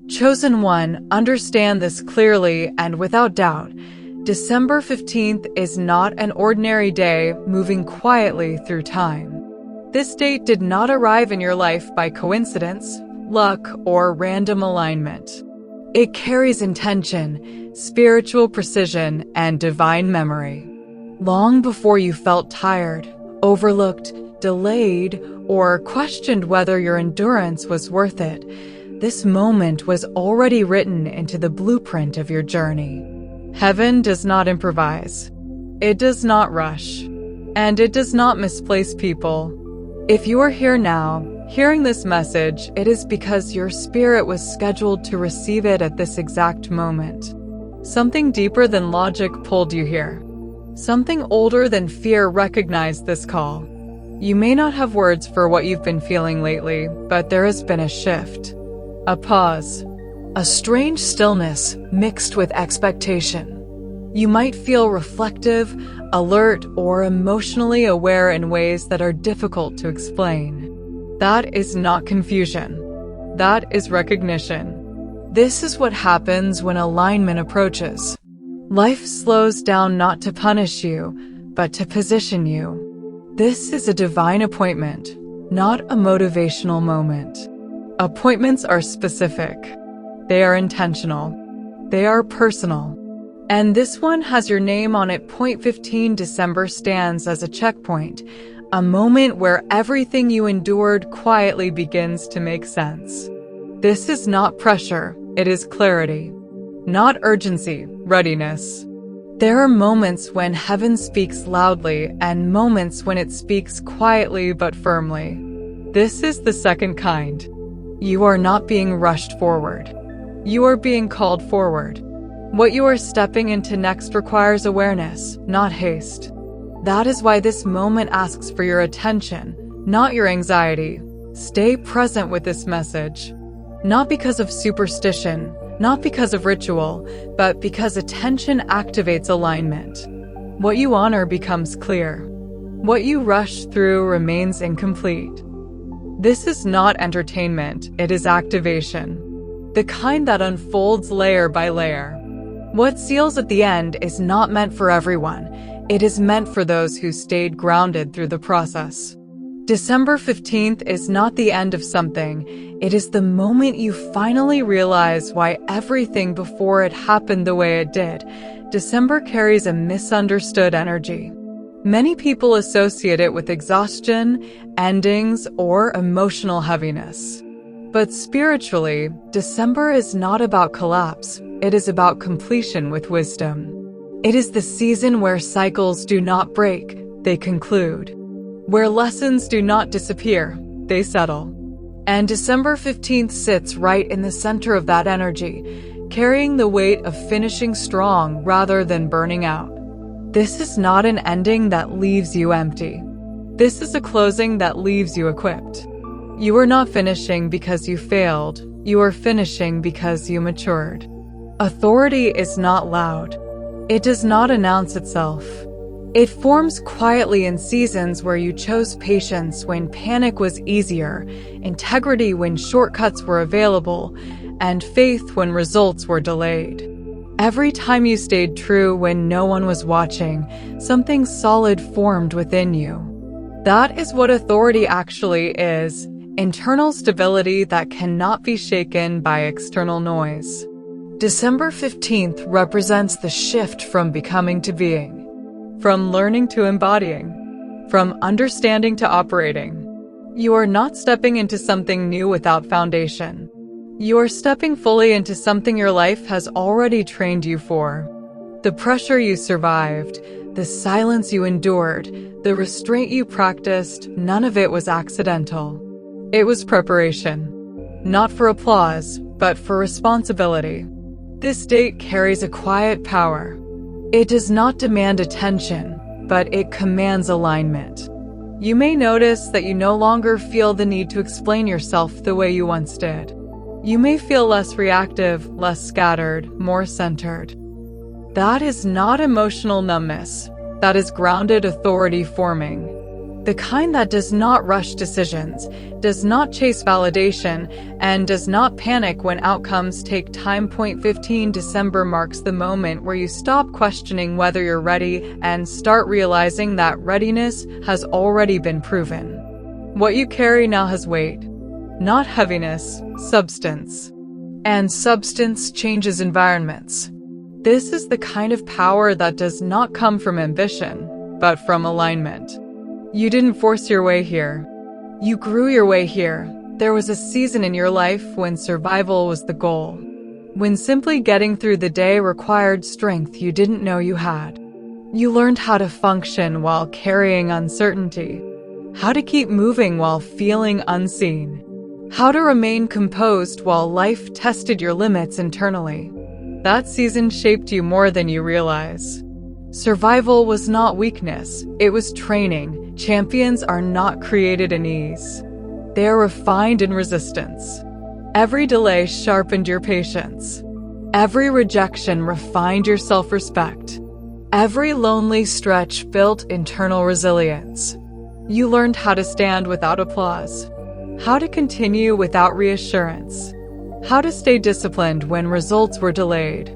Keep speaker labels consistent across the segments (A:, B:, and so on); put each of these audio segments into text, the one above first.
A: Chosen one, understand this clearly and without doubt. December 15th is not an ordinary day moving quietly through time. This date did not arrive in your life by coincidence, luck, or random alignment. It carries intention, spiritual precision, and divine memory. Long before you felt tired, overlooked, delayed, or questioned whether your endurance was worth it, this moment was already written into the blueprint of your journey. Heaven does not improvise. It does not rush. And it does not misplace people. If you are here now, hearing this message, it is because your spirit was scheduled to receive it at this exact moment. Something deeper than logic pulled you here. Something older than fear recognized this call. You may not have words for what you've been feeling lately, but there has been a shift. A pause. A strange stillness mixed with expectation. You might feel reflective, alert, or emotionally aware in ways that are difficult to explain. That is not confusion. That is recognition. This is what happens when alignment approaches. Life slows down not to punish you, but to position you. This is a divine appointment, not a motivational moment. Appointments are specific. They are intentional. They are personal. And this one has your name on it. 15 December stands as a checkpoint, a moment where everything you endured quietly begins to make sense. This is not pressure, it is clarity. Not urgency, readiness. There are moments when heaven speaks loudly and moments when it speaks quietly but firmly. This is the second kind. You are not being rushed forward. You are being called forward. What you are stepping into next requires awareness, not haste. That is why this moment asks for your attention, not your anxiety. Stay present with this message. Not because of superstition, not because of ritual, but because attention activates alignment. What you honor becomes clear. What you rush through remains incomplete. This is not entertainment, it is activation. The kind that unfolds layer by layer. What seals at the end is not meant for everyone. It is meant for those who stayed grounded through the process. December 15th is not the end of something. It is the moment you finally realize why everything before it happened the way it did. December carries a misunderstood energy. Many people associate it with exhaustion, endings, or emotional heaviness. But spiritually, December is not about collapse. It is about completion with wisdom. It is the season where cycles do not break, they conclude. Where lessons do not disappear, they settle. And December 15th sits right in the center of that energy, carrying the weight of finishing strong rather than burning out. This is not an ending that leaves you empty. This is a closing that leaves you equipped. You are not finishing because you failed. You are finishing because you matured. Authority is not loud. It does not announce itself. It forms quietly in seasons where you chose patience when panic was easier, integrity when shortcuts were available, and faith when results were delayed. Every time you stayed true when no one was watching, something solid formed within you. That is what authority actually is, internal stability that cannot be shaken by external noise. December 15th represents the shift from becoming to being, from learning to embodying, from understanding to operating. You are not stepping into something new without foundation. You are stepping fully into something your life has already trained you for. The pressure you survived, the silence you endured, the restraint you practiced, none of it was accidental. It was preparation. Not for applause, but for responsibility. This date carries a quiet power. It does not demand attention, but it commands alignment. You may notice that you no longer feel the need to explain yourself the way you once did. You may feel less reactive, less scattered, more centered. That is not emotional numbness. That is grounded authority forming. The kind that does not rush decisions, does not chase validation, and does not panic when outcomes take time. 15 December marks the moment where you stop questioning whether you're ready and start realizing that readiness has already been proven. What you carry now has weight, not heaviness, substance. And substance changes environments. This is the kind of power that does not come from ambition, but from alignment. You didn't force your way here. You grew your way here. There was a season in your life when survival was the goal, when simply getting through the day required strength you didn't know you had. You learned how to function while carrying uncertainty, how to keep moving while feeling unseen, how to remain composed while life tested your limits internally. That season shaped you more than you realize. Survival was not weakness, it was training. Champions are not created in ease. They are refined in resistance. Every delay sharpened your patience. Every rejection refined your self-respect. Every lonely stretch built internal resilience. You learned how to stand without applause, how to continue without reassurance, how to stay disciplined when results were delayed.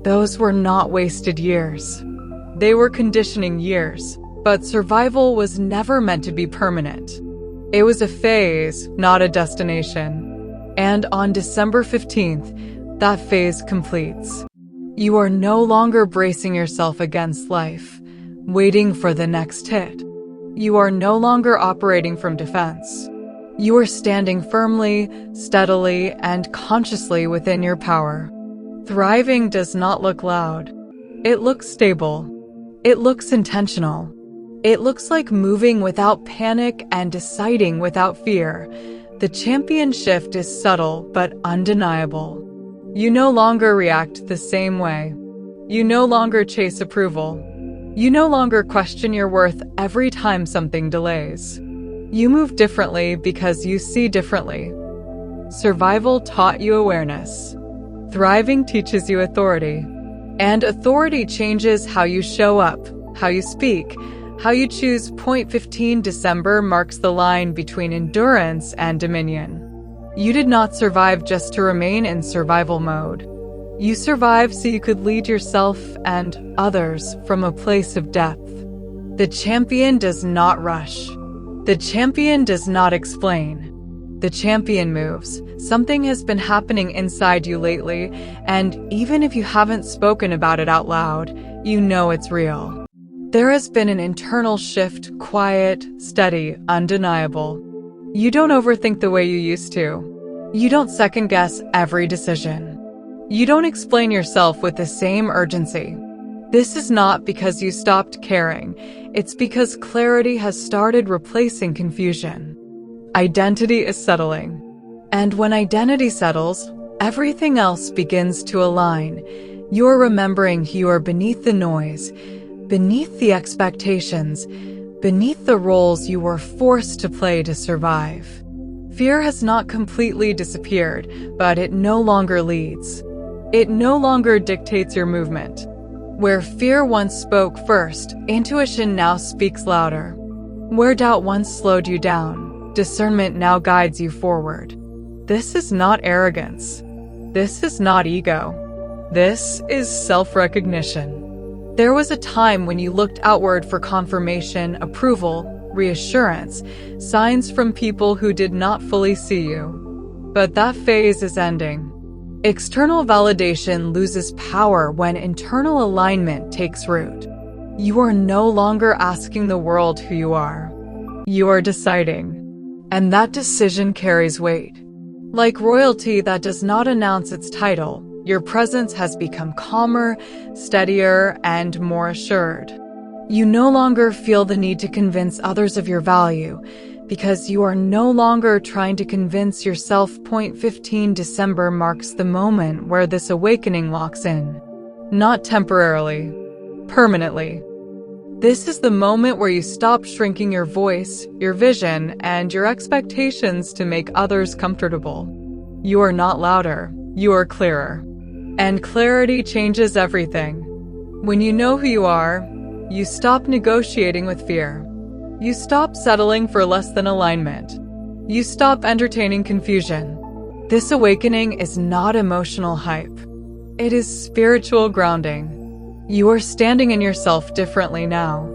A: Those were not wasted years. They were conditioning years, but survival was never meant to be permanent. It was a phase, not a destination. And on December 15th, that phase completes. You are no longer bracing yourself against life, waiting for the next hit. You are no longer operating from defense. You are standing firmly, steadily, and consciously within your power. Thriving does not look loud. It looks stable. It looks intentional. It looks like moving without panic and deciding without fear. The champion shift is subtle but undeniable. You no longer react the same way. You no longer chase approval. You no longer question your worth every time something delays. You move differently because you see differently. Survival taught you awareness. Thriving teaches you authority. And authority changes how you show up, how you speak, how you choose. 15 December marks the line between endurance and dominion. You did not survive just to remain in survival mode. You survived so you could lead yourself and others from a place of depth. The champion does not rush. The champion does not explain. The champion moves. Something has been happening inside you lately, and even if you haven't spoken about it out loud, you know it's real. There has been an internal shift, quiet, steady, undeniable. You don't overthink the way you used to. You don't second-guess every decision. You don't explain yourself with the same urgency. This is not because you stopped caring. It's because clarity has started replacing confusion. Identity is settling. And when identity settles, everything else begins to align. You're remembering you are beneath the noise, beneath the expectations, beneath the roles you were forced to play to survive. Fear has not completely disappeared, but it no longer leads. It no longer dictates your movement. Where fear once spoke first, intuition now speaks louder. Where doubt once slowed you down, discernment now guides you forward. This is not arrogance. This is not ego. This is self-recognition. There was a time when you looked outward for confirmation, approval, reassurance, signs from people who did not fully see you. But that phase is ending. External validation loses power when internal alignment takes root. You are no longer asking the world who you are. You are deciding. And that decision carries weight. Like royalty that does not announce its title, your presence has become calmer, steadier, and more assured. You no longer feel the need to convince others of your value, because you are no longer trying to convince yourself. 15 December marks the moment where this awakening walks in. Not temporarily, permanently. This is the moment where you stop shrinking your voice, your vision, and your expectations to make others comfortable. You are not louder, you are clearer. And clarity changes everything. When you know who you are, you stop negotiating with fear. You stop settling for less than alignment. You stop entertaining confusion. This awakening is not emotional hype. It is spiritual grounding. You are standing in yourself differently now.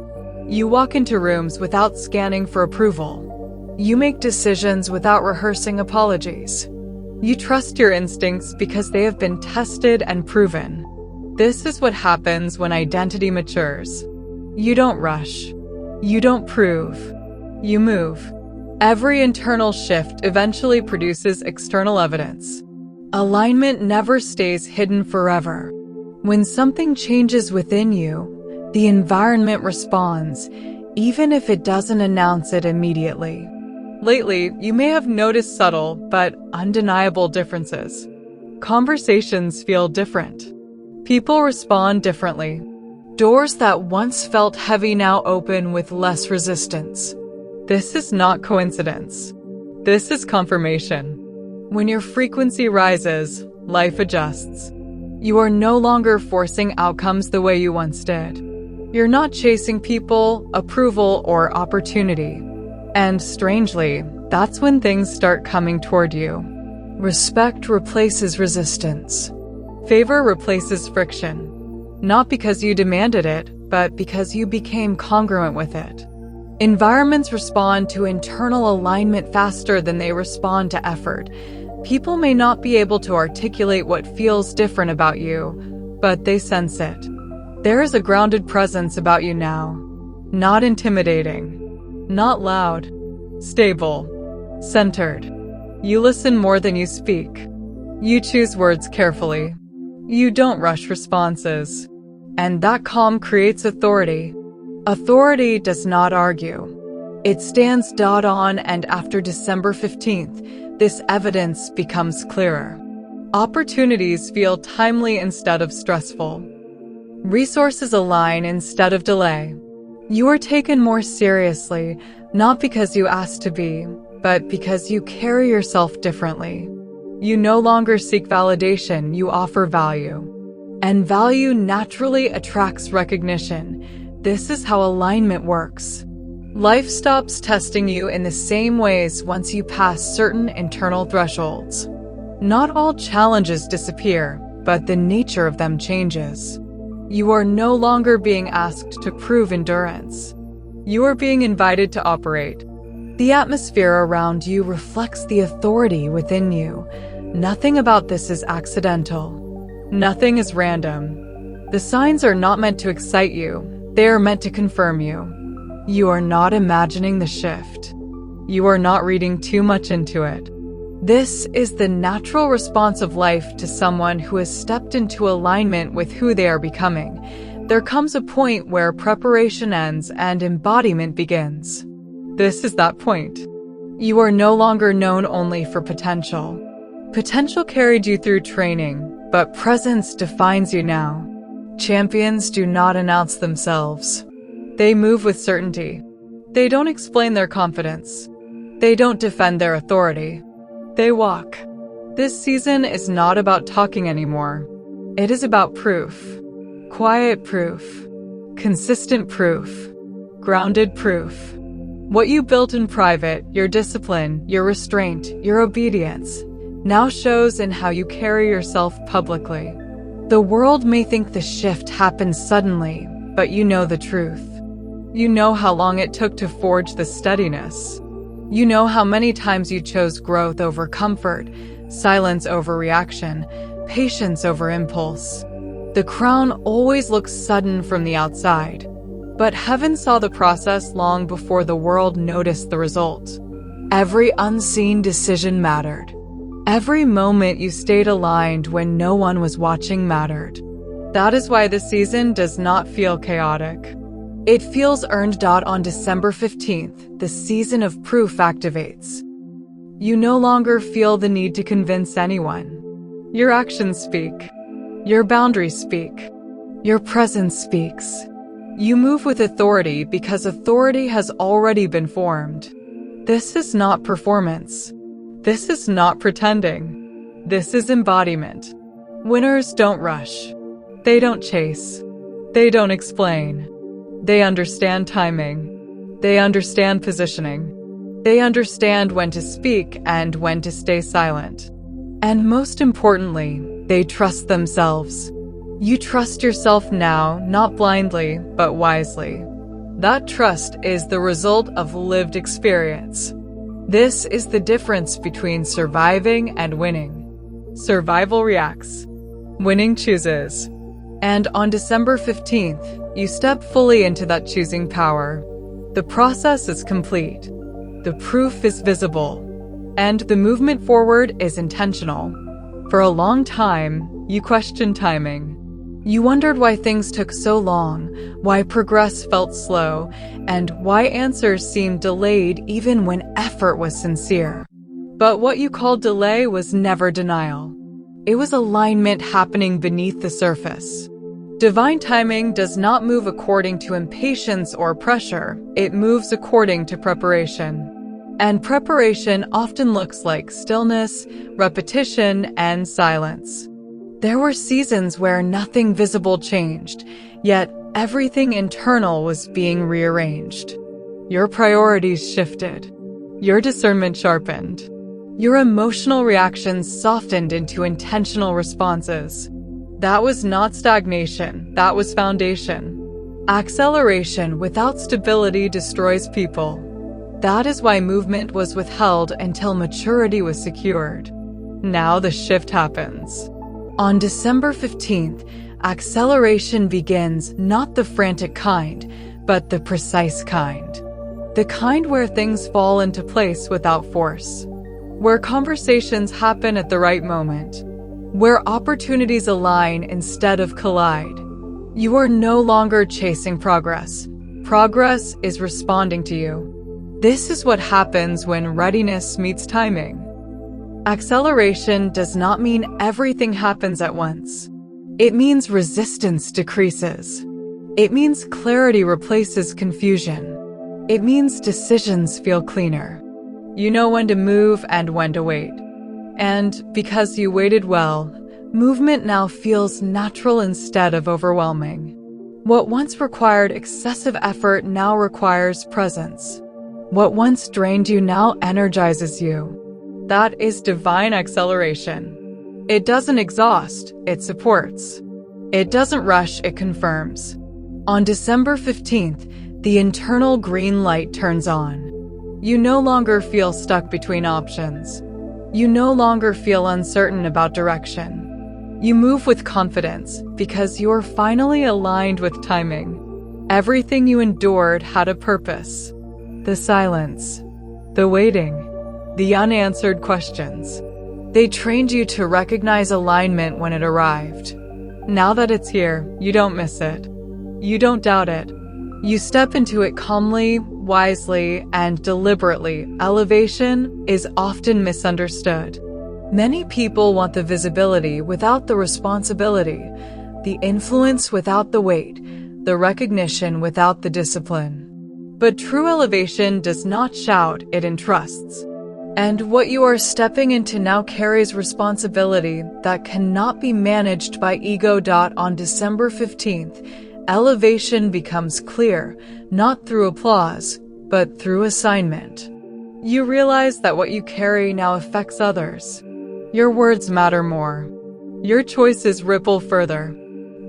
A: You walk into rooms without scanning for approval. You make decisions without rehearsing apologies. You trust your instincts because they have been tested and proven. This is what happens when identity matures. You don't rush. You don't prove. You move. Every internal shift eventually produces external evidence. Alignment never stays hidden forever. When something changes within you, the environment responds, even if it doesn't announce it immediately. Lately, you may have noticed subtle but undeniable differences. Conversations feel different. People respond differently. Doors that once felt heavy now open with less resistance. This is not coincidence. This is confirmation. When your frequency rises, life adjusts. You are no longer forcing outcomes the way you once did. You're not chasing people, approval, or opportunity. And strangely, that's when things start coming toward you. Respect replaces resistance. Favor replaces friction. Not because you demanded it, but because you became congruent with it. Environments respond to internal alignment faster than they respond to effort. People may not be able to articulate what feels different about you, but they sense it. There is a grounded presence about you now. Not intimidating. Not loud. Stable. Centered. You listen more than you speak. You choose words carefully. You don't rush responses. And that calm creates authority. Authority does not argue. It stands dead on, and after December 15th, this evidence becomes clearer. Opportunities feel timely instead of stressful. Resources align instead of delay. You are taken more seriously, not because you asked to be, but because you carry yourself differently. You no longer seek validation, you offer value. And value naturally attracts recognition. This is how alignment works. Life stops testing you in the same ways once you pass certain internal thresholds. Not all challenges disappear, but the nature of them changes. You are no longer being asked to prove endurance. You are being invited to operate. The atmosphere around you reflects the authority within you. Nothing about this is accidental. Nothing is random. The signs are not meant to excite you. They are meant to confirm you. You are not imagining the shift. You are not reading too much into it. This is the natural response of life to someone who has stepped into alignment with who they are becoming. There comes a point where preparation ends and embodiment begins. This is that point. You are no longer known only for potential. Potential carried you through training, but presence defines you now. Champions do not announce themselves. They move with certainty. They don't explain their confidence. They don't defend their authority. They walk. This season is not about talking anymore. It is about proof. Quiet proof. Consistent proof. Grounded proof. What you built in private, your discipline, your restraint, your obedience, now shows in how you carry yourself publicly. The world may think the shift happened suddenly, but you know the truth. You know how long it took to forge the steadiness. You know how many times you chose growth over comfort, silence over reaction, patience over impulse. The crown always looks sudden from the outside, but heaven saw the process long before the world noticed the result. Every unseen decision mattered. Every moment you stayed aligned when no one was watching mattered. That is why this season does not feel chaotic. It feels earned. On December 15th, the season of proof activates. You no longer feel the need to convince anyone. Your actions speak. Your boundaries speak. Your presence speaks. You move with authority because authority has already been formed. This is not performance. This is not pretending. This is embodiment. Winners don't rush. They don't chase. They don't explain. They understand timing. They understand positioning. They understand when to speak and when to stay silent. And most importantly, they trust themselves. You trust yourself now, not blindly, but wisely. That trust is the result of lived experience. This is the difference between surviving and winning. Survival reacts. Winning chooses. And on December 15th, you step fully into that choosing power. The process is complete. The proof is visible. And the movement forward is intentional. For a long time, you questioned timing. You wondered why things took so long, why progress felt slow, and why answers seemed delayed even when effort was sincere. But what you called delay was never denial. It was alignment happening beneath the surface. Divine timing does not move according to impatience or pressure. It moves according to preparation. And preparation often looks like stillness, repetition, and silence. There were seasons where nothing visible changed, yet everything internal was being rearranged. Your priorities shifted. Your discernment sharpened. Your emotional reactions softened into intentional responses. That was not stagnation, that was foundation. Acceleration without stability destroys people. That is why movement was withheld until maturity was secured. Now the shift happens. On December 15th, acceleration begins, not the frantic kind, but the precise kind. The kind where things fall into place without force. Where conversations happen at the right moment. Where opportunities align instead of collide. You are no longer chasing progress. Progress is responding to you. This is what happens when readiness meets timing. Acceleration does not mean everything happens at once. It means resistance decreases. It means clarity replaces confusion. It means decisions feel cleaner. You know when to move and when to wait. And because you waited well, movement now feels natural instead of overwhelming. What once required excessive effort now requires presence. What once drained you now energizes you. That is divine acceleration. It doesn't exhaust, it supports. It doesn't rush, it confirms. On December 15th, the internal green light turns on. You no longer feel stuck between options. You no longer feel uncertain about direction. You move with confidence because you are finally aligned with timing. Everything you endured had a purpose. The silence, the waiting, the unanswered questions. They trained you to recognize alignment when it arrived. Now that it's here, you don't miss it. You don't doubt it. You step into it calmly, wisely, and deliberately. Elevation is often misunderstood. Many people want the visibility without the responsibility, the influence without the weight, the recognition without the discipline. But true elevation does not shout, it entrusts. And what you are stepping into now carries responsibility that cannot be managed by ego. On December 15th, elevation becomes clear, not through applause, but through assignment. You realize that what you carry now affects others. Your words matter more. Your choices ripple further.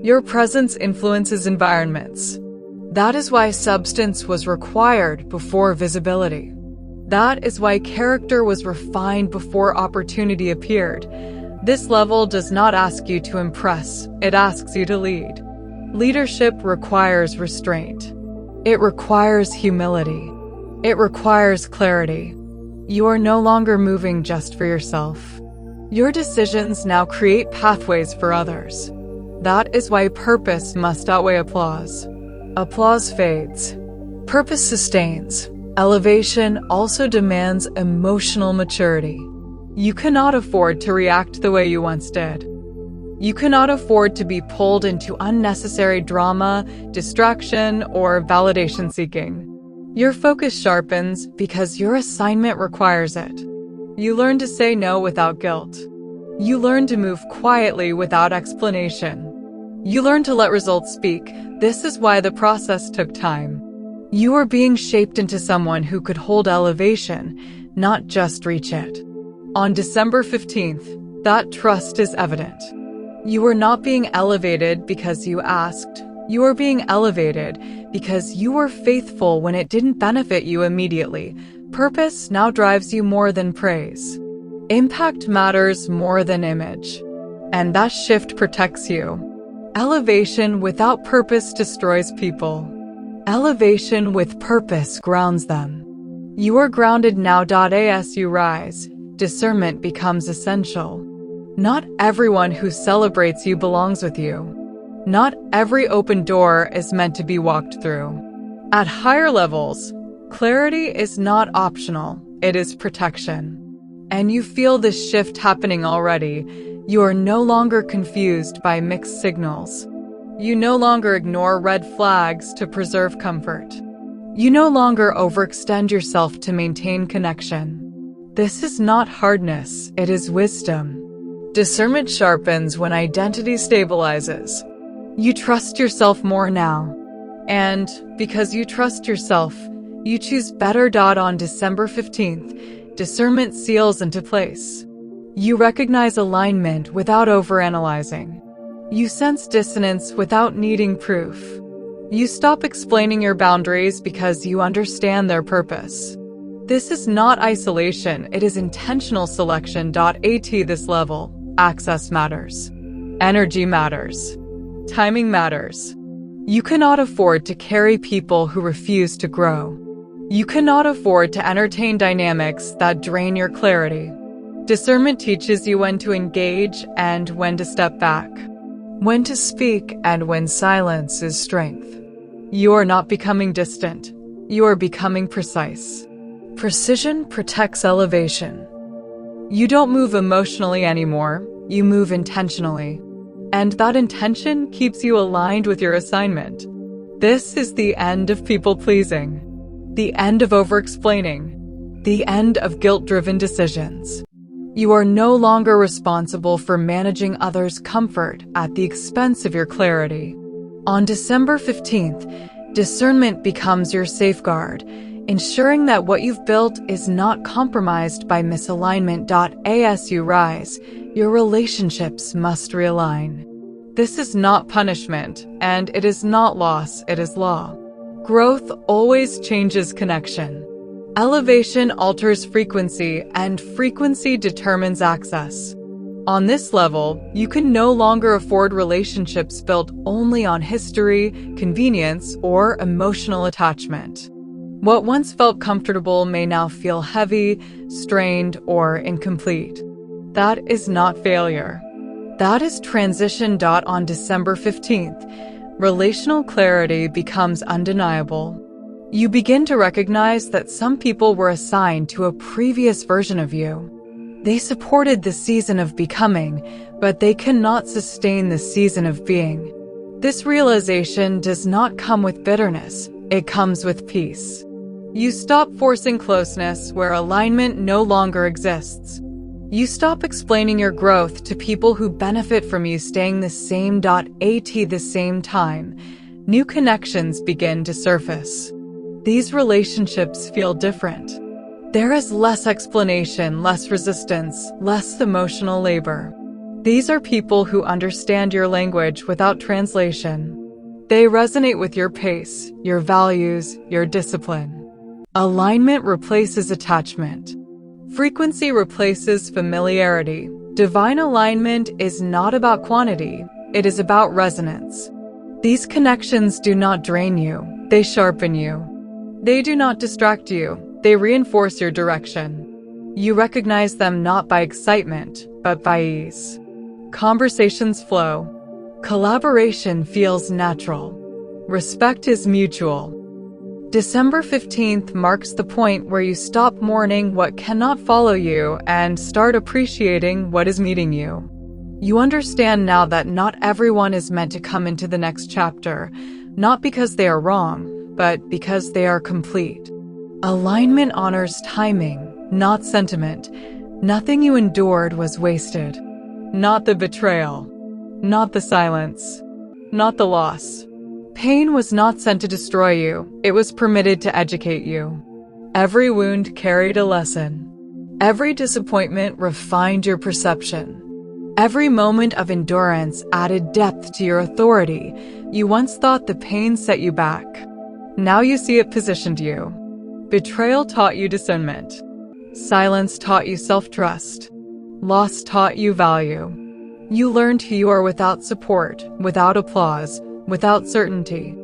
A: Your presence influences environments. That is why substance was required before visibility. That is why character was refined before opportunity appeared. This level does not ask you to impress, it asks you to lead. Leadership requires restraint. It requires humility. It requires clarity. You are no longer moving just for yourself. Your decisions now create pathways for others. That is why purpose must outweigh applause. Applause fades. Purpose sustains. Elevation also demands emotional maturity. You cannot afford to react the way you once did. You cannot afford to be pulled into unnecessary drama, distraction, or validation seeking. Your focus sharpens because your assignment requires it. You learn to say no without guilt. You learn to move quietly without explanation. You learn to let results speak. This is why the process took time. You are being shaped into someone who could hold elevation, not just reach it. On December 15th, that trust is evident. You are not being elevated because you asked. You are being elevated because you were faithful when it didn't benefit you immediately. Purpose now drives you more than praise. Impact matters more than image. And that shift protects you. Elevation without purpose destroys people. Elevation with purpose grounds them. You are grounded now. As you rise, discernment becomes essential. Not everyone who celebrates you belongs with you. Not every open door is meant to be walked through. At higher levels, clarity is not optional, it is protection. And you feel this shift happening already. You are no longer confused by mixed signals. You no longer ignore red flags to preserve comfort. You no longer overextend yourself to maintain connection. This is not hardness, it is wisdom. Discernment sharpens when identity stabilizes. You trust yourself more now. And because you trust yourself, you choose better. On December 15th, discernment seals into place. You recognize alignment without overanalyzing. You sense dissonance without needing proof. You stop explaining your boundaries because you understand their purpose. This is not isolation, it is intentional selection. At this level, access matters. Energy matters. Timing matters. You cannot afford to carry people who refuse to grow. You cannot afford to entertain dynamics that drain your clarity. Discernment teaches you when to engage and when to step back, when to speak and when silence is strength. You are not becoming distant. You are becoming precise. Precision protects elevation. You don't move emotionally anymore. You move intentionally. And that intention keeps you aligned with your assignment. This is the end of people-pleasing, the end of over-explaining, the end of guilt-driven decisions. You are no longer responsible for managing others' comfort at the expense of your clarity. On December 15th, discernment becomes your safeguard, ensuring that what you've built is not compromised by misalignment. As you rise, your relationships must realign. This is not punishment, and it is not loss, it is law. Growth always changes connection. Elevation alters frequency, and frequency determines access. On this level, you can no longer afford relationships built only on history, convenience, or emotional attachment. What once felt comfortable may now feel heavy, strained, or incomplete. That is not failure. That is transition. On December 15th, relational clarity becomes undeniable. You begin to recognize that some people were assigned to a previous version of you. They supported the season of becoming, but they cannot sustain the season of being. This realization does not come with bitterness, it comes with peace. You stop forcing closeness where alignment no longer exists. You stop explaining your growth to people who benefit from you staying the same. At the same time, new connections begin to surface. These relationships feel different. There is less explanation, less resistance, less emotional labor. These are people who understand your language without translation. They resonate with your pace, your values, your discipline. Alignment replaces attachment. Frequency replaces familiarity. Divine alignment is not about quantity, it is about resonance. These connections do not drain you, they sharpen you. They do not distract you, they reinforce your direction. You recognize them not by excitement, but by ease. Conversations flow. Collaboration feels natural. Respect is mutual. December 15th marks the point where you stop mourning what cannot follow you and start appreciating what is meeting you. You understand now that not everyone is meant to come into the next chapter, not because they are wrong, but because they are complete. Alignment honors timing, not sentiment. Nothing you endured was wasted. Not the betrayal, not the silence, not the loss. Pain was not sent to destroy you, it was permitted to educate you. Every wound carried a lesson. Every disappointment refined your perception. Every moment of endurance added depth to your authority. You once thought the pain set you back. Now you see it positioned you. Betrayal taught you discernment. Silence taught you self-trust. Loss taught you value. You learned who you are without support, without applause, without certainty.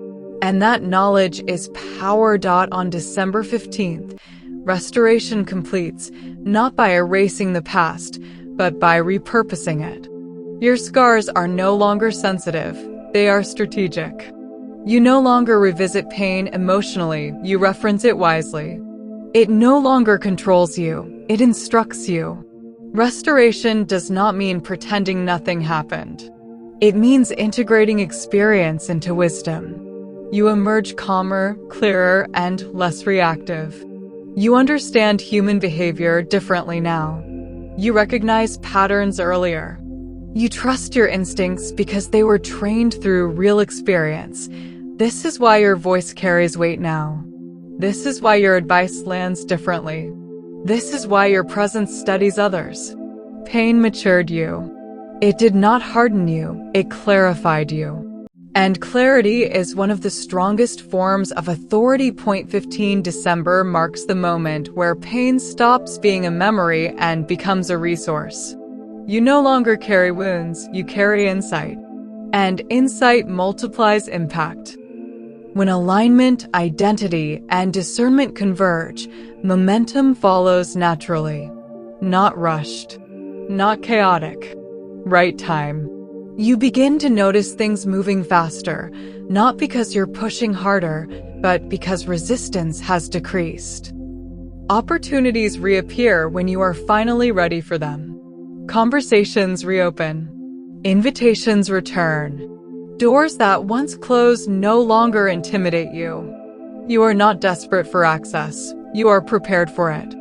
A: And that knowledge is power. On December 15th, restoration completes, not by erasing the past, but by repurposing it. Your scars are no longer sensitive, they are strategic. You no longer revisit pain emotionally, you reference it wisely. It no longer controls you, it instructs you. Restoration does not mean pretending nothing happened. It means integrating experience into wisdom. You emerge calmer, clearer, and less reactive. You understand human behavior differently now. You recognize patterns earlier. You trust your instincts because they were trained through real experience. This is why your voice carries weight now. This is why your advice lands differently. This is why your presence steadies others. Pain matured you. It did not harden you, it clarified you. And clarity is one of the strongest forms of authority. 15 December marks the moment where pain stops being a memory and becomes a resource. You no longer carry wounds, you carry insight. And insight multiplies impact. When alignment, identity, and discernment converge, momentum follows naturally. Not rushed. Not chaotic. Right time. You begin to notice things moving faster, not because you're pushing harder, but because resistance has decreased. Opportunities reappear when you are finally ready for them. Conversations reopen. Invitations return. Doors that once closed no longer intimidate you. You are not desperate for access. You are prepared for it.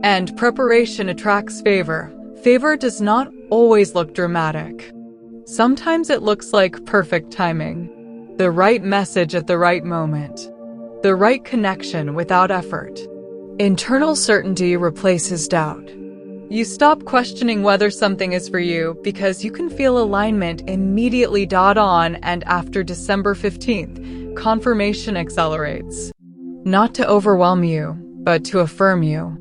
A: And preparation attracts favor. Favor does not always look dramatic. Sometimes it looks like perfect timing. The right message at the right moment. The right connection without effort. Internal certainty replaces doubt. You stop questioning whether something is for you because you can feel alignment immediately. On and after December 15th, confirmation accelerates. Not to overwhelm you, but to affirm you.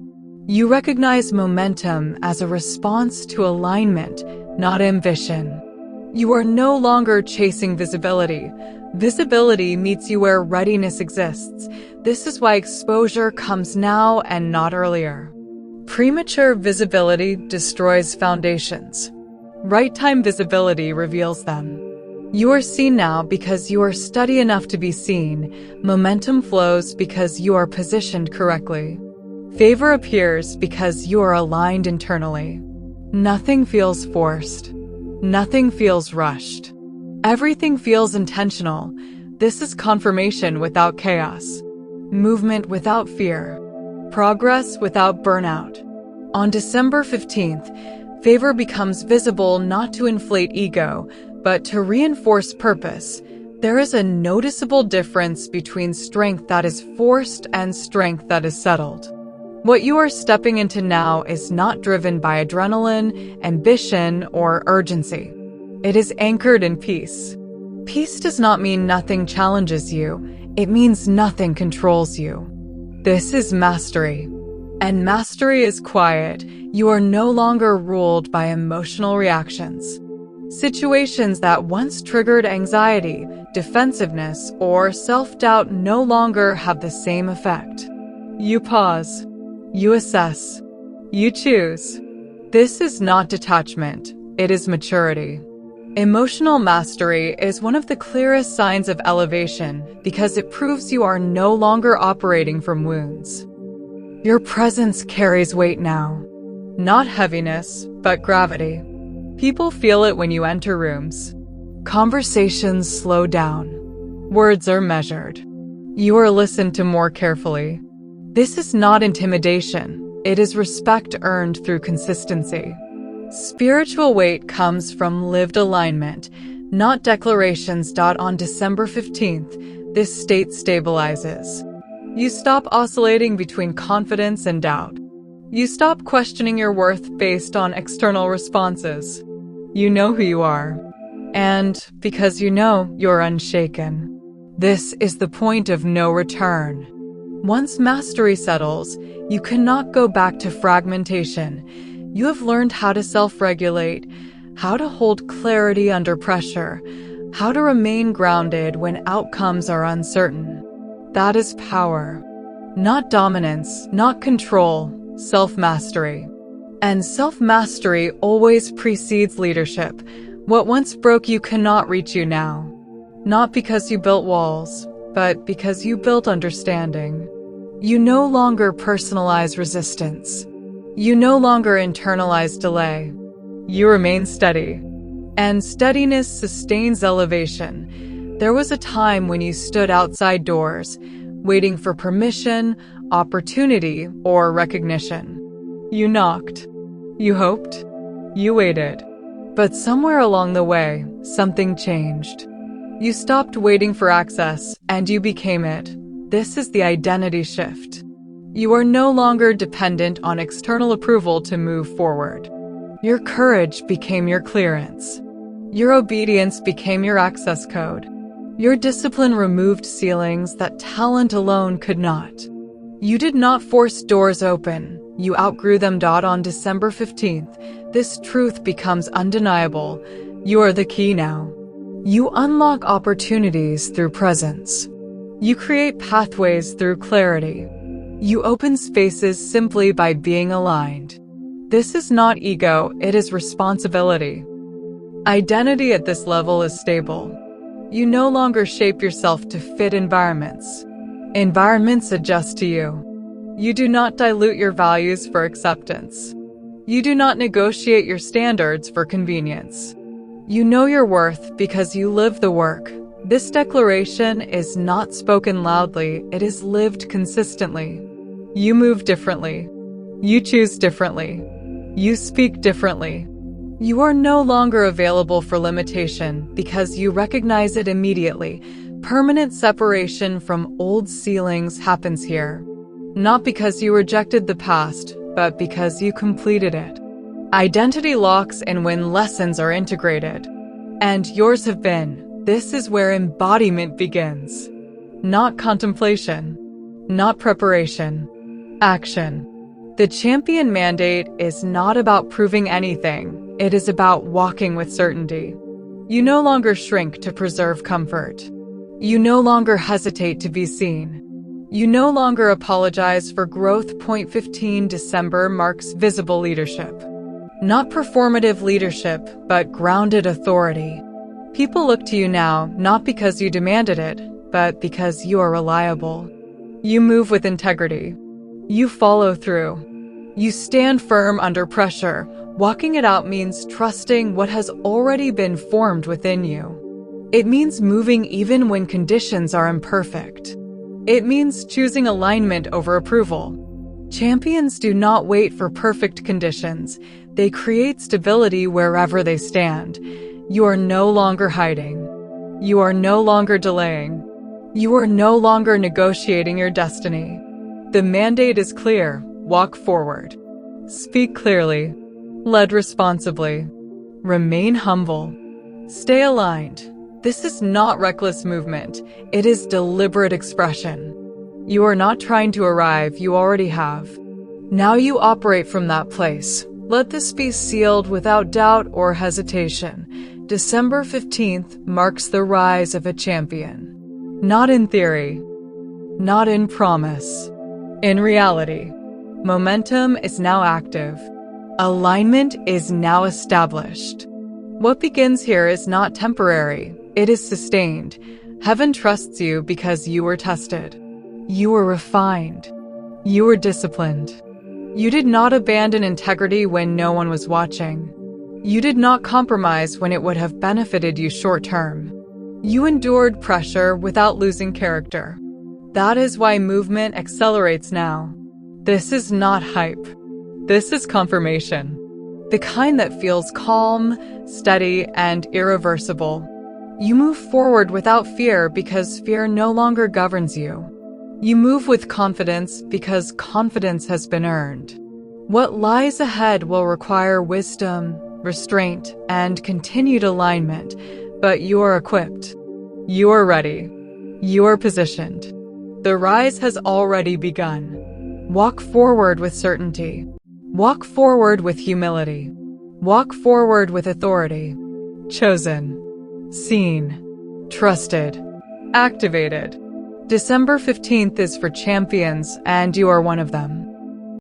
A: You recognize momentum as a response to alignment, not ambition. You are no longer chasing visibility. Visibility meets you where readiness exists. This is why exposure comes now and not earlier. Premature visibility destroys foundations. Right-time visibility reveals them. You are seen now because you are steady enough to be seen. Momentum flows because you are positioned correctly. Favor appears because you are aligned internally. Nothing feels forced. Nothing feels rushed. Everything feels intentional. This is confirmation without chaos. Movement without fear. Progress without burnout. On December 15th, favor becomes visible not to inflate ego, but to reinforce purpose. There is a noticeable difference between strength that is forced and strength that is settled. What you are stepping into now is not driven by adrenaline, ambition, or urgency. It is anchored in peace. Peace does not mean nothing challenges you. It means nothing controls you. This is mastery. And mastery is quiet. You are no longer ruled by emotional reactions. Situations that once triggered anxiety, defensiveness, or self-doubt no longer have the same effect. You pause. You assess. You choose. This is not detachment. It is maturity. Emotional mastery is one of the clearest signs of elevation because it proves you are no longer operating from wounds. Your presence carries weight now. Not heaviness, but gravity. People feel it when you enter rooms. Conversations slow down. Words are measured. You are listened to more carefully. This is not intimidation. It is respect earned through consistency. Spiritual weight comes from lived alignment. not declarations. On December 15th, this state stabilizes. You stop oscillating between confidence and doubt. You stop questioning your worth based on external responses. You know who you are. And because you know, you're unshaken. This is the point of no return. Once mastery settles, you cannot go back to fragmentation. You have learned how to self-regulate, how to hold clarity under pressure, how to remain grounded when outcomes are uncertain. That is power. Not dominance, not control, self-mastery. And self-mastery always precedes leadership. What once broke you cannot reach you now. Not because you built walls, but because you built understanding. You no longer personalize resistance. You no longer internalize delay. You remain steady. And steadiness sustains elevation. There was a time when you stood outside doors, waiting for permission, opportunity, or recognition. You knocked. You hoped. You waited. But somewhere along the way, something changed. You stopped waiting for access, and you became it. This is the identity shift. You are no longer dependent on external approval to move forward. Your courage became your clearance. Your obedience became your access code. Your discipline removed ceilings that talent alone could not. You did not force doors open. You outgrew them. On December 15th, this truth becomes undeniable. You are the key now. You unlock opportunities through presence. You create pathways through clarity. You open spaces simply by being aligned. This is not ego, it is responsibility. Identity at this level is stable. You no longer shape yourself to fit environments. Environments adjust to you. You do not dilute your values for acceptance. You do not negotiate your standards for convenience. You know your worth because you live the work. This declaration is not spoken loudly, it is lived consistently. You move differently. You choose differently. You speak differently. You are no longer available for limitation because you recognize it immediately. Permanent separation from old ceilings happens here. Not because you rejected the past, but because you completed it. Identity locks in when lessons are integrated. And yours have been. This is where embodiment begins. Not contemplation. Not preparation. Action. The champion mandate is not about proving anything. It is about walking with certainty. You no longer shrink to preserve comfort. You no longer hesitate to be seen. You no longer apologize for growth. 15 December marks visible leadership. Not performative leadership, but grounded authority. People look to you now, not because you demanded it, but because you are reliable. You move with integrity. You follow through. You stand firm under pressure. Walking it out means trusting what has already been formed within you. It means moving even when conditions are imperfect. It means choosing alignment over approval. Champions do not wait for perfect conditions. They create stability wherever they stand. You are no longer hiding. You are no longer delaying. You are no longer negotiating your destiny. The mandate is clear. Walk forward. Speak clearly. Lead responsibly. Remain humble. Stay aligned. This is not reckless movement. It is deliberate expression. You are not trying to arrive, you already have. Now you operate from that place. Let this be sealed without doubt or hesitation. December 15th marks the rise of a champion. Not in theory. Not in promise. In reality. Momentum is now active. Alignment is now established. What begins here is not temporary. It is sustained. Heaven trusts you because you were tested. You were refined. You were disciplined. You did not abandon integrity when no one was watching. You did not compromise when it would have benefited you short term. You endured pressure without losing character. That is why movement accelerates now. This is not hype. This is confirmation. The kind that feels calm, steady, and irreversible. You move forward without fear because fear no longer governs you. You move with confidence because confidence has been earned. What lies ahead will require wisdom, restraint, and continued alignment, but you are equipped. You are ready. You are positioned. The rise has already begun. Walk forward with certainty. Walk forward with humility. Walk forward with authority. Chosen. Seen. Trusted. Activated. December 15th is for champions, and you are one of them.